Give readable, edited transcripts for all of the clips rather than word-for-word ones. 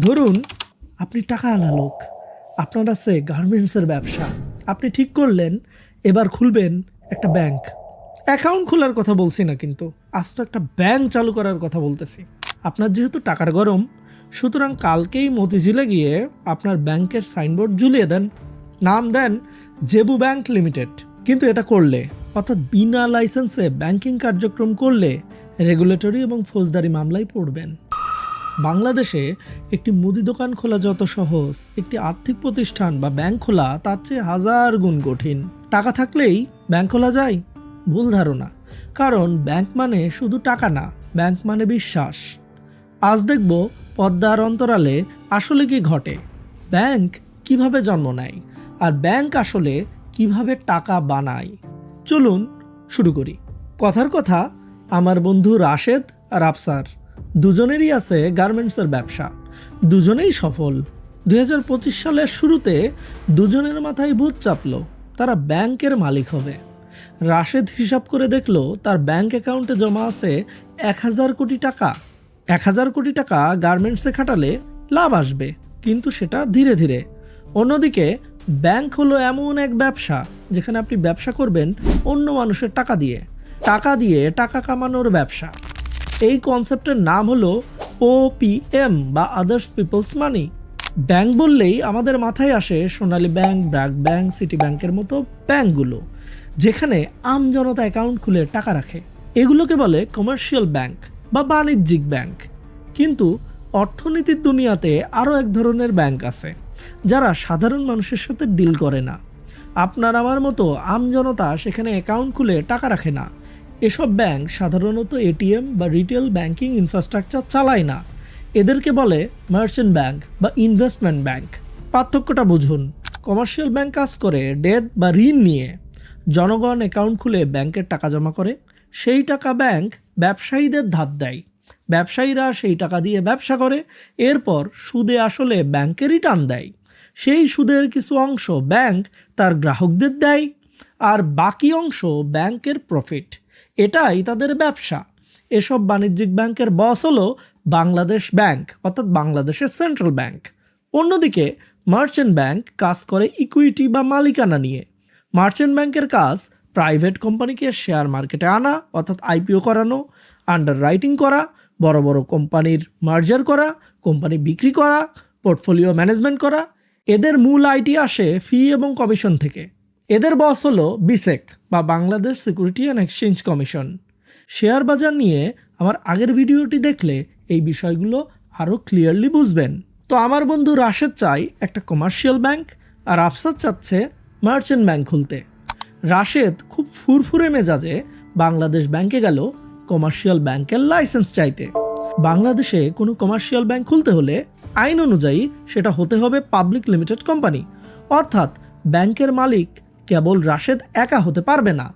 ধরুন আপনি টাকাওয়ালা লোক, আপনার আছে গার্মেন্টসের ব্যবসা। আপনি ঠিক করলেন এবার খুলবেন একটা ব্যাংক। অ্যাকাউন্ট খোলার কথা বলছি না, কিন্তু আজ তো একটা ব্যাংক চালু করার কথা বলতেছি। আপনার যেহেতু টাকার গরম, সুতরাং কালকেই মতিঝিলে গিয়ে আপনার ব্যাংকের সাইনবোর্ড ঝুলিয়ে দেন, নাম দেন জেবু ব্যাংক লিমিটেড। কিন্তু এটা করলে, অর্থাৎ বিনা লাইসেন্সে ব্যাংকিং কার্যক্রম করলে রেগুলেটরি এবং ফৌজদারি মামলায় পড়বেন। বাংলাদেশে একটি মুদি দোকান খোলা যত সহজ, একটি আর্থিক প্রতিষ্ঠান বা ব্যাংক খোলা তার চেয়ে হাজার গুণ কঠিন। টাকা থাকলেই ব্যাংক খোলা যায়? ভুল ধারণা। কারণ ব্যাংক মানে শুধু টাকা না, ব্যাংক মানে বিশ্বাস। আজ দেখব পদ্মার অন্তরালে আসলে কি ঘটে, ব্যাংক কিভাবে জন্ম নেয়, আর ব্যাংক আসলে কিভাবে টাকা বানায়। চলুন শুরু করি। কথার কথা, আমার বন্ধু রাশেদ আর আফসার দুজনেরই আছে গার্মেন্টসের ব্যবসা, দুজনেই সফল। 2025 সালের শুরুতে দুজনের মাথায় ভূত চাপলো, তারা ব্যাংকের মালিক হবে। রাশেদ হিসাব করে দেখলো তার ব্যাংক অ্যাকাউন্টে জমা আছে 1000 কোটি টাকা। 1000 কোটি টাকা গার্মেন্টসে খাটালে লাভ আসবে, কিন্তু সেটা ধীরে ধীরে। অন্যদিকে ব্যাংক হলো এমন এক ব্যবসা যেখানে আপনি ব্যবসা করবেন অন্য মানুষের টাকা দিয়ে, টাকা কামানোর ব্যবসা। এই কনসেপ্টের নাম হলো OPM বা আদার্স পিপলস মানি। ব্যাংক বললেই আমাদের মাথায় আসে সোনালী ব্যাংক, ব্র্যাক ব্যাংক, সিটি ব্যাংকের মতো ব্যাংকগুলো, যেখানে আমজনতা অ্যাকাউন্ট খুলে টাকা রাখে। এগুলোকে বলে কমার্শিয়াল ব্যাংক বা বাণিজ্যিক ব্যাংক। কিন্তু অর্থনীতির দুনিয়াতে আরও এক ধরনের ব্যাংক আছে, যারা সাধারণ মানুষের সাথে ডিল করে না। আপনার আমার মতো আমজনতা সেখানে অ্যাকাউন্ট খুলে টাকা রাখে না। এসব ব্যাংক সাধারণত এটিএম বা রিটেল ব্যাংকিং ইনফ্রাস্ট্রাকচার চালায় না। এদেরকে বলে মার্চেন্ট ব্যাংক বা ইনভেস্টমেন্ট ব্যাংক। পার্থক্যটা বুঝুন। কমার্শিয়াল ব্যাংক কাজ করে ডেট বা ঋণ নিয়ে। জনগণ অ্যাকাউন্ট খুলে ব্যাংকের টাকা জমা করে, সেই টাকা ব্যাংক ব্যবসায়ীদের ধার দেয়। ব্যবসায়ীরা সেই টাকা দিয়ে ব্যবসা করে, এরপর সুদে আসলে ব্যাংকে রিটার্ন দেয়। সেই সুদের কিছু অংশ ব্যাংক তার গ্রাহকদের দেয়, আর বাকি অংশ ব্যাংকের প্রফিট। এটাই তাদের ব্যবসা। এসব বাণিজ্যিক ব্যাংকের বস হলো বাংলাদেশ ব্যাংক, অর্থাৎ বাংলাদেশের সেন্ট্রাল ব্যাংক। অন্যদিকে মার্চেন্ট ব্যাংক কাজ করে ইকুইটি বা মালিকানা নিয়ে। মার্চেন্ট ব্যাংকের কাজ প্রাইভেট কোম্পানিকে শেয়ার মার্কেটে আনা, অর্থাৎ IPO করানো, আন্ডার রাইটিং করা, বড় বড় কোম্পানির মার্জার করা, কোম্পানি বিক্রি করা, পোর্টফোলিও ম্যানেজমেন্ট করা। এদের মূল আইটি আসে ফি এবং কমিশন থেকে। এদের বস হলো বিসেক বা Bangladesh security and exchange commission. Share বাজার নিয়ে আমার আগের ভিডিওটি দেখলে এই বিষয়গুলো আরও ক্লিয়ারলি বুঝবেন। তো আমার বন্ধু রাশেদ চাই একটা কমার্শিয়াল ব্যাংক, আর আফসার চাচ্ছে মার্চেন্ট ব্যাংক খুলতে। রাশেদ খুব ফুরফুরে মেজাজে বাংলাদেশ ব্যাংকে গেল কমার্শিয়াল ব্যাংকের লাইসেন্স চাইতে। বাংলাদেশে কোনো কমার্শিয়াল ব্যাংক খুলতে হলে আইন অনুযায়ী সেটা হতে হবে পাবলিক লিমিটেড কোম্পানি, অর্থাৎ ব্যাংকের মালিক কেবল রাশেদ একা হতে পারবে না।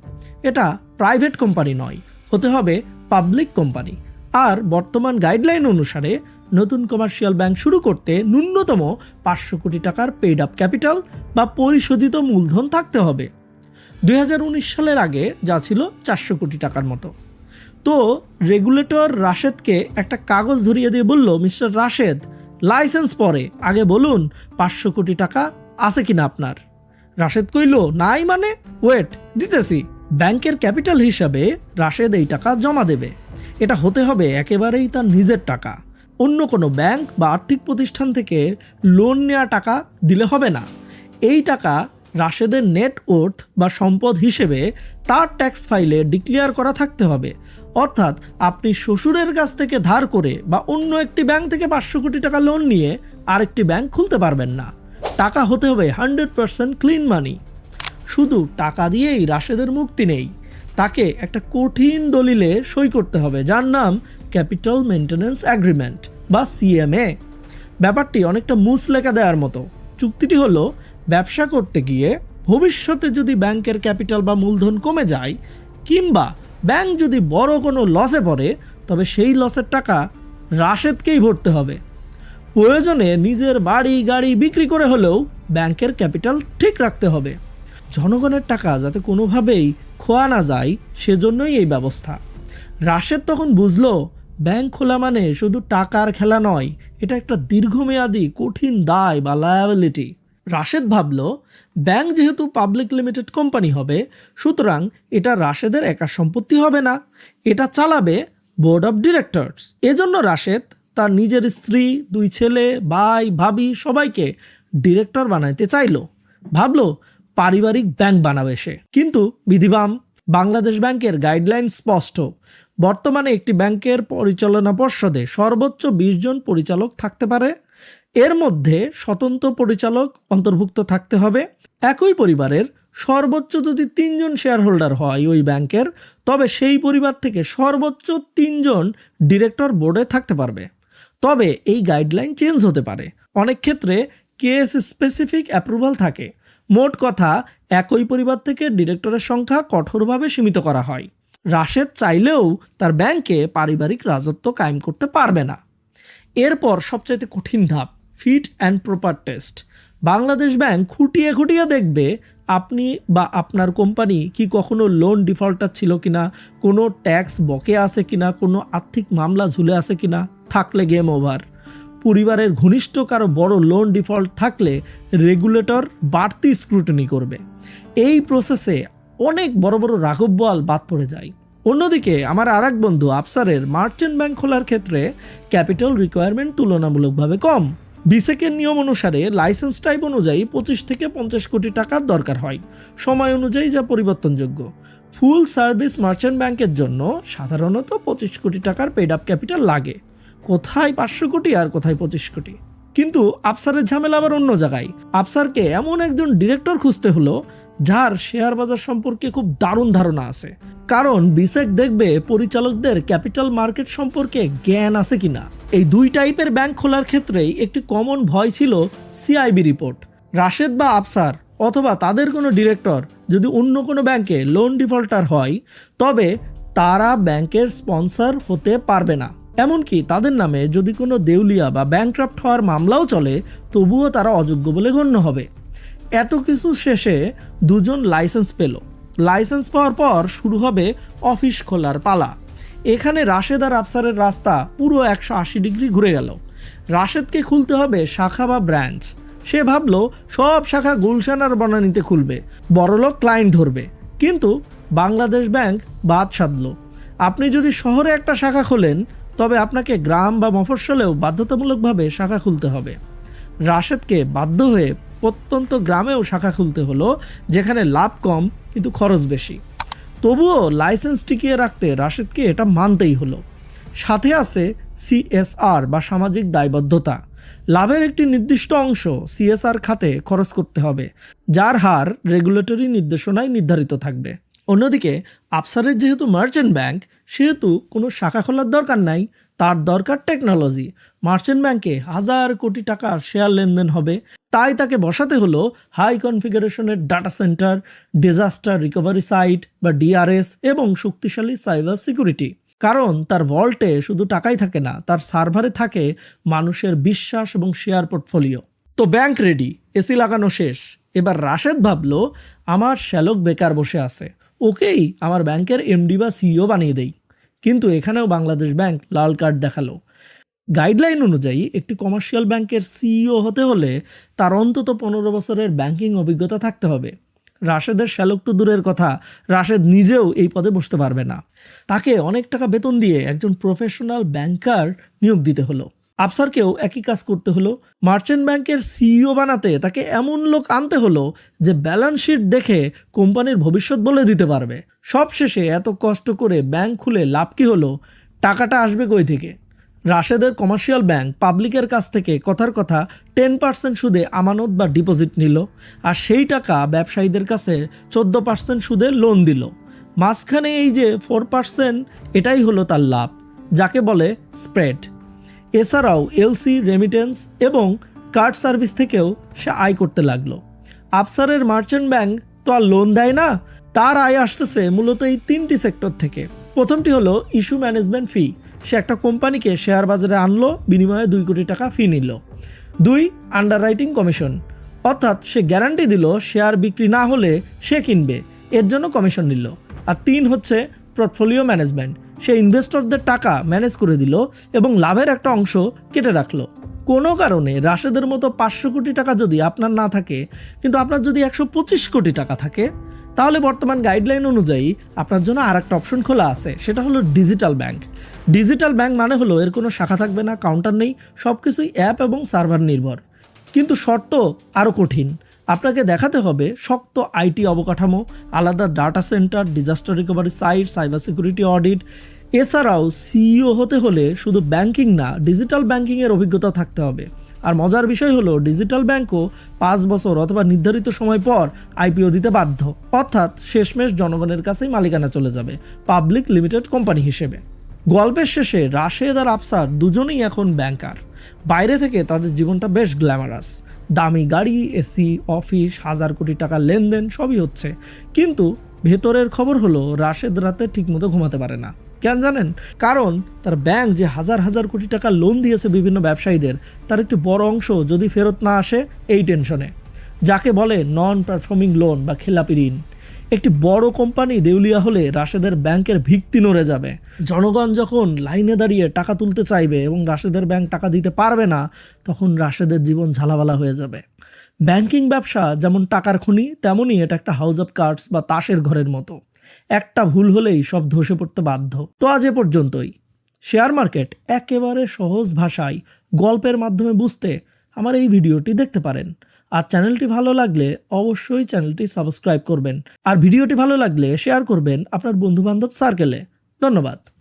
এটা প্রাইভেট কোম্পানি নয়, হতে হবে পাবলিক কোম্পানি। আর বর্তমান গাইডলাইন অনুসারে নতুন কমার্শিয়াল ব্যাংক শুরু করতে ন্যূনতম 500 কোটি টাকার পেইড আপ ক্যাপিটাল বা পরিশোধিত মূলধন থাকতে হবে। 2019 সালের আগে যা ছিল 400 কোটি টাকার মতো। তো রেগুলেটর রাশেদকে একটা কাগজ ধরিয়ে দিয়ে বলল, মিস্টার রাশেদ, লাইসেন্স পরে, আগে বলুন 500 কোটি টাকা আছে কিনা আপনার। রাশেদ কইল, নাই মানে, ওয়েট দিতেছি। ব্যাংকের ক্যাপিটাল হিসাবে রাশেদ এই টাকা জমা দেবে। এটা হতে হবে একেবারেই তার নিজের টাকা। অন্য কোনো ব্যাংক বা আর্থিক প্রতিষ্ঠান থেকে লোন নেওয়া টাকা দিলে হবে না। এই টাকা রাশেদের নেট ওর্থ বা সম্পদ হিসেবে তার ট্যাক্স ফাইলে ডিক্লেয়ার করা থাকতে হবে। অর্থাৎ আপনি শ্বশুরের কাছ থেকে ধার করে বা অন্য একটি ব্যাংক থেকে 500 কোটি টাকা লোন নিয়ে আরেকটি ব্যাংক খুলতে পারবেন না। টাকা হতে হবে 100% ক্লিন মানি। শুধু টাকা দিয়েই রাশেদের মুক্তি নেই, তাকে একটা কঠিন দলিলে সই করতে হবে, যার নাম ক্যাপিটাল মেইনটেনেন্স অ্যাগ্রিমেন্ট বা CMA। ব্যাপারটি অনেকটা মুচলেখা দেওয়ার মতো। চুক্তিটি হলো, ব্যবসা করতে গিয়ে ভবিষ্যতে যদি ব্যাংকের ক্যাপিটাল বা মূলধন কমে যায়, কিংবা ব্যাংক যদি বড় কোনো লসে পড়ে, তবে সেই লসের টাকা রাশেদকেই ভরতে হবে। প্রয়োজনে নিজের বাড়ি গাড়ি বিক্রি করে হলেও ব্যাংকের ক্যাপিটাল ঠিক রাখতে হবে। জনগণের টাকা যাতে কোনোভাবেই খোয়া না যায়, সেজন্যই এই ব্যবস্থা। রাশেদ তখন বুঝলো ব্যাংক খোলা মানে শুধু টাকার খেলা নয়, এটা একটা দীর্ঘমেয়াদী কঠিন দায় বা লায়াবিলিটি। রাশেদ ভাবল, ব্যাংক যেহেতু পাবলিক লিমিটেড কোম্পানি হবে, সুতরাং এটা রাশেদের একা সম্পত্তি হবে না, এটা চালাবে বোর্ড অফ ডিরেক্টরস। এজন্য রাশেদ তার নিজের স্ত্রী, 2 ছেলে, ভাই, ভাবি সবাইকে ডিরেক্টর বানাইতে চাইল। ভাবল পারিবারিক ব্যাংক বানাবে সে। কিন্তু বিধিবাম, বাংলাদেশ ব্যাংকের গাইডলাইন স্পষ্ট। বর্তমানে একটি ব্যাংকের পরিচালনা পর্ষদে সর্বোচ্চ 20 জন পরিচালক থাকতে পারে। এর মধ্যে স্বতন্ত্র পরিচালক অন্তর্ভুক্ত থাকতে হবে। একই পরিবারের সর্বোচ্চ যদি 3 জন শেয়ার হোল্ডার হয় ওই ব্যাংকের, তবে সেই পরিবার থেকে সর্বোচ্চ 3 জন ডিরেক্টর বোর্ডে থাকতে পারবে। তবে এই গাইডলাইন চেঞ্জ হতে পারে। অনেক ক্ষেত্রে কেস স্পেসিফিক অ্যাপ্রুভাল থাকে। মোট কথা, একই পরিবার থেকে ডিরেক্টরের সংখ্যা কঠোরভাবে সীমিত করা হয়। রাশেদ চাইলেও তার ব্যাংকে পারিবারিক রাজত্ব কায়েম করতে পারবে না। এরপর সবচাইতে কঠিন ধাপ, fit and proper test. Bangladesh bank খুঁটিয়ে খুঁটিয়ে দেখবে আপনি বা আপনার কোম্পানি কি কখনো লোন ডিফল্টার ছিল কিনা, কোনো ট্যাক্স বকেয়া আছে কিনা, কোনো আর্থিক মামলা ঝুলে আছে কিনা। থাকলে গেম ওভার। পরিবারের ঘনিষ্ঠ কারো বড় লোন ডিফল্ট থাকলে রেগুলেটর বাড়তি স্ক্রুটিনি করবে। এই প্রসেসে অনেক বড় বড় রাঘব বোয়াল বাদ পড়ে যায়। অন্যদিকে আমার আরেক বন্ধু আফসারের মার্চেন্ট ব্যাংক খোলার ক্ষেত্রে ক্যাপিটাল রিকোয়ারমেন্ট তুলনামূলকভাবে কম। বিসেকের নিয়ম অনুসারে লাইসেন্স টাইপ অনুযায়ী 25 থেকে 50 কোটি টাকার দরকার হয়, সময় অনুযায়ী যা পরিবর্তনযোগ্য। ফুল সার্ভিস মার্চেন্ট ব্যাংকের জন্য সাধারণত 25 কোটি টাকার পেড আপ ক্যাপিটাল লাগে। কোথায় 500 কোটি আর কোথায় 25 কোটি। কিন্তু আফসারের ঝামেলা আবার অন্য জায়গায়। আফসারকে এমন একজন ডিরেক্টর খুঁজতে হলো যার শেয়ার বাজার সম্পর্কে খুব দারুণ ধারণা আছে। কারণ বিসেক দেখবে পরিচালকদের ক্যাপিটাল মার্কেট সম্পর্কে জ্ঞান আছে কিনা। এই 2 টাইপের ব্যাংক খোলার ক্ষেত্রেই একটি কমন ভয় ছিল সিআইবি রিপোর্ট। রাশেদ বা আফসার অথবা তাদের কোনো ডিরেক্টর যদি অন্য কোনো ব্যাংকে লোন ডিফল্টার হয়, তবে তারা ব্যাংকের স্পন্সর হতে পারবে না। এমনকি তাদের নামে যদি কোনো দেউলিয়া বা ব্যাংক্রাফট হওয়ার মামলাও চলে, তবুও তারা অযোগ্য বলে গণ্য হবে। এত কিছু শেষে 2 জন লাইসেন্স পেল। লাইসেন্স পাওয়ার পর শুরু হবে অফিস খোলার পালা। এখানে রাশেদ আর আফসারের রাস্তা পুরো 180 ডিগ্রি ঘুরে গেল। রাশেদকে খুলতে হবে শাখা বা ব্রাঞ্চ। সে ভাবলো সব শাখা গুলশান আর বনানীতে খুলবে, বড়লোক ক্লায়েন্ট ধরবে। কিন্তু বাংলাদেশ ব্যাংক বাদ সাধল। আপনি যদি শহরে একটা শাখা খোলেন, তবে আপনাকে গ্রাম বা মফস্বলেও বাধ্যতামূলকভাবে শাখা খুলতে হবে। রাশেদকে বাধ্য হয়ে প্রত্যন্ত গ্রামেও শাখা খুলতে হলো, যেখানে লাভ কম কিন্তু খরচ বেশি। তবুও লাইসেন্স টিকিয়ে রাখতে রাশেদকে এটা মানতেই হলো। সাথে আছে সিএসআর বা সামাজিক দায়বদ্ধতা। লাভের একটি নির্দিষ্ট অংশ সিএসআর খাতে খরচ করতে হবে, যার হার রেগুলেটরি নির্দেশনায় নির্ধারিত থাকবে। অন্যদিকে আফসারের যেহেতু মার্চেন্ট ব্যাংক, সেহেতু কোনো শাখা খোলার দরকার নাই, তার দরকার টেকনোলজি। মার্চেন্ট ব্যাংকে 1000 কোটি টাকার শেয়ার লেনদেন হবে, তাই তাকে বসাতে হলো হাই কনফিগারেশনের data centre, disaster recovery site বা ডিআরএস এবং শক্তিশালী সাইবার সিকিউরিটি। কারণ তার ভল্টে শুধু টাকাই থাকে না, তার সার্ভারে থাকে মানুষের বিশ্বাস এবং শেয়ার পোর্টফোলিও। তো ব্যাংক রেডি, এসি লাগানো শেষ। এবার রাশেদ ভাবলো, আমার শ্যালক বেকার বসে আছে, ওকেই আমার ব্যাংকের এমডি বা সিইও বানিয়ে দেই। কিন্তু এখানেও বাংলাদেশ ব্যাংক লাল কার্ড দেখালো। গাইডলাইন অনুযায়ী একটি কমার্শিয়াল ব্যাংকের সিইও হতে হলে তার অন্তত 15 বছরের ব্যাংকিং অভিজ্ঞতা থাকতে হবে। রাশেদের শ্যালক তো দূরের কথা, রাশেদ নিজেও এই পদে বসতে পারবে না। তাকে অনেক টাকা বেতন দিয়ে একজন প্রফেশনাল ব্যাংকার নিয়োগ দিতে হলো। আফসারকেও একই কাজ করতে হলো। মার্চেন্ট ব্যাংকের সিইও বানাতে তাকে এমন লোক আনতে হলো যে ব্যালেন্স শিট দেখে কোম্পানির ভবিষ্যৎ বলে দিতে পারবে। সবশেষে এত কষ্ট করে ব্যাংক খুলে লাভ কী হলো? টাকাটা আসবে কই থেকে? রাশেদের কমার্শিয়াল ব্যাংক পাবলিকের কাছ থেকে কথার কথা 10% সুদে আমানত বা ডিপোজিট নিল, আর সেই টাকা ব্যবসায়ীদের কাছে 14% সুদে লোন দিল। মাঝখানে এই যে 4%, এটাই হলো তার লাভ, যাকে বলে স্প্রেড। এছাড়াও এলসি, রেমিটেন্স এবং কার্ড সার্ভিস থেকেও সে আয় করতে লাগলো। আফসারের মার্চেন্ট ব্যাংক তো আর লোন দেয় না, তার আয় আসতেছে মূলত এই 3টি সেক্টর থেকে। প্রথমটি হলো ইস্যু ম্যানেজমেন্ট ফি। সে একটা কোম্পানিকে শেয়ার বাজারে আনলো, বিনিময়ে 2 কোটি টাকা ফি নিল। 2, আন্ডাররাইটিং কমিশন, অর্থাৎ সে গ্যারান্টি দিল শেয়ার বিক্রি না হলে সে কিনবে, এর জন্য কমিশন নিল। আর 3 হচ্ছে পোর্টফোলিও ম্যানেজমেন্ট। সে ইনভেস্টরদের টাকা ম্যানেজ করে দিল এবং লাভের একটা অংশ কেটে রাখলো। কোনো কারণে রাশেদের মতো 500 কোটি টাকা যদি আপনার না থাকে, কিন্তু আপনার যদি 125 কোটি টাকা থাকে, তাহলে বর্তমান গাইডলাইন অনুযায়ী আপনার জন্য আর একটা অপশন খোলা আছে, সেটা হলো ডিজিটাল ব্যাংক। ডিজিটাল ব্যাংক মানে হলো এর কোনো শাখা থাকবে না, কাউন্টার নেই, সব কিছুই অ্যাপ এবং সার্ভার নির্ভর। কিন্তু শর্ত আরও কঠিন। আপনাকে দেখাতে হবে শক্ত আইটি অবকাঠামো, আলাদা data centre, disaster recovery site, cyber security audit. এছাড়াও সিইও হতে হলে শুধু ব্যাংকিং না, ডিজিটাল ব্যাংকিংয়ের অভিজ্ঞতা থাকতে হবে। আর মজার বিষয় হলো ডিজিটাল ব্যাংকও 5 বছর অথবা নির্ধারিত সময় পর আইপিও দিতে বাধ্য, অর্থাৎ শেষমেশ জনগণের কাছেই মালিকানা চলে যাবে পাবলিক লিমিটেড কোম্পানি হিসেবে। গল্পের শেষে রাশেদ আর আফসার দুজনেই এখন ব্যাংকার। বাইরে থেকে তাদের জীবনটা বেশ গ্ল্যামারাস, দামি গাড়ি, এসি, অফিস, 1000 কোটি টাকার লেনদেন সবই হচ্ছে। কিন্তু ভেতরের খবর হলো রাশেদ রাতে ঠিকমতো ঘুমাতে পারে না। কেন জানেন? কারণ তার ব্যাংক যে হাজার হাজার কোটি টাকা লোন দিয়েছে বিভিন্ন ব্যবসায়ীদের, তার একটি বড় অংশ যদি ফেরত না আসে এই টেনশনে, যাকে বলে নন পারফর্মিং লোন বা খেলাপি ঋণ। একটি বড় কোম্পানি দেউলিয়া হলে রাশেদের ব্যাংকের ভিত্তি নড়ে যাবে। জনগণ যখন লাইনে দাঁড়িয়ে টাকা তুলতে চাইবে এবং রাশেদের ব্যাংক টাকা দিতে পারবে না, তখন রাশেদের জীবন ঝালাবালা হয়ে যাবে। ব্যাংকিং ব্যবসা যেমন টাকার খনি, তেমনই এটা একটা হাউস অফ কার্ডস বা তাসের ঘরের মতো। একটা ভুল হলেই সব ধসে পড়তে বাধ্য। তো আজ এ পর্যন্তই। শেয়ার মার্কেট একেবারে সহজ ভাষায় গল্পের মাধ্যমে বুঝতে আমার এই ভিডিওটি দেখতে পারেন। আর চ্যানেলটি ভালো লাগলে অবশ্যই চ্যানেলটি সাবস্ক্রাইব করবেন। আর ভিডিওটি ভালো লাগলে শেয়ার করবেন আপনার বন্ধুবান্ধব সার্কেলে। ধন্যবাদ।